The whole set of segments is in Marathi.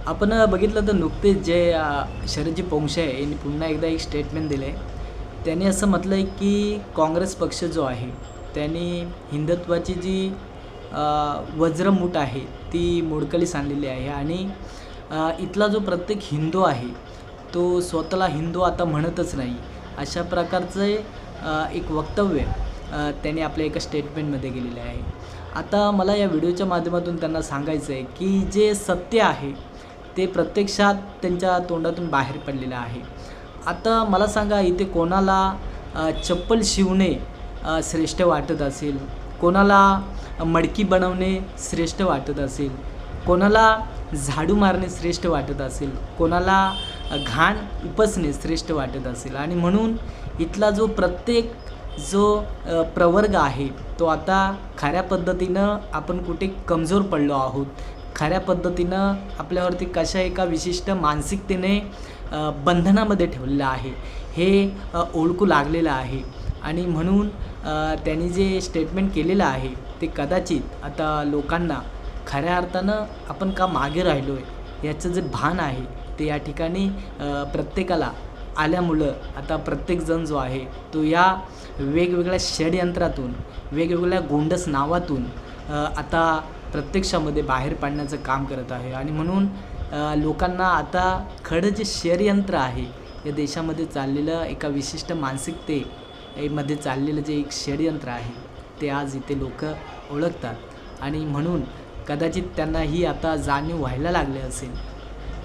आपण बघितलं तर नुकतेच जे शरदजी पोंक्षे यांनी पुन्हा एकदा एक स्टेटमेंट दिलं आहे. त्यांनी असं म्हटलं आहे की काँग्रेस पक्ष जो आहे त्यांनी हिंदुत्वाची जी वज्रमूठ आहे ती मोडकळीस आणलेली आहे आणि इथला जो प्रत्येक हिंदू आहे तो स्वतःला हिंदू आता म्हणतच नाही. अशा प्रकारचं एक वक्तव्य त्यांनी आपल्या एका स्टेटमेंटमध्ये केलेलं आहे. आता मला या व्हिडिओच्या माध्यमातून त्यांना सांगायचं आहे की जे सत्य आहे ते प्रत्यक्षात त्यांच्या तोंडातून बाहेर पडलेलं आहे. आता मला सांगा, इथे कोणाला चप्पल शिवणे श्रेष्ठ वाटत असेल, कोणाला मडकी बनवणे श्रेष्ठ वाटत असेल, कोणाला झाडू मारणे श्रेष्ठ वाटत असेल, कोणाला घाण उपसणे श्रेष्ठ वाटत असेल. आणि म्हणून इथला जो प्रत्येक प्रवर्ग आहे तो आता खऱ्या पद्धतीनं आपण कुठे कमजोर पडलो आहोत, खऱ्या पद्धतीनं आपल्यावरती कशा एका विशिष्ट मानसिकतेने बंधनामध्ये ठेवलेलं आहे हे ओळखू लागलेलं आहे. आणि म्हणून त्यांनी जे स्टेटमेंट केलेलं आहे ते कदाचित आता लोकांना खऱ्या अर्थानं आपण का मागे राहिलो आहे याचं जे भान आहे ते या ठिकाणी प्रत्येकाला आल्यामुळं आता प्रत्येकजण जो आहे तो या वेगवेगळ्या षडयंत्रातून, वेगवेगळ्या गोंडस नावातून आता प्रत्यक्षामध्ये बाहेर पाडण्याचं काम करत आहे. आणि म्हणून लोकांना आता खरं जे षडयंत्र आहे या देशामध्ये चाललेलं एका विशिष्ट मानसिकतेमध्ये चाललेलं जे एक षडयंत्र आहे ते आज इथे लोक ओळखतात. आणि म्हणून कदाचित त्यांनाही आता जाणीव व्हायला लागले असेल.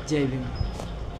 जय भीम.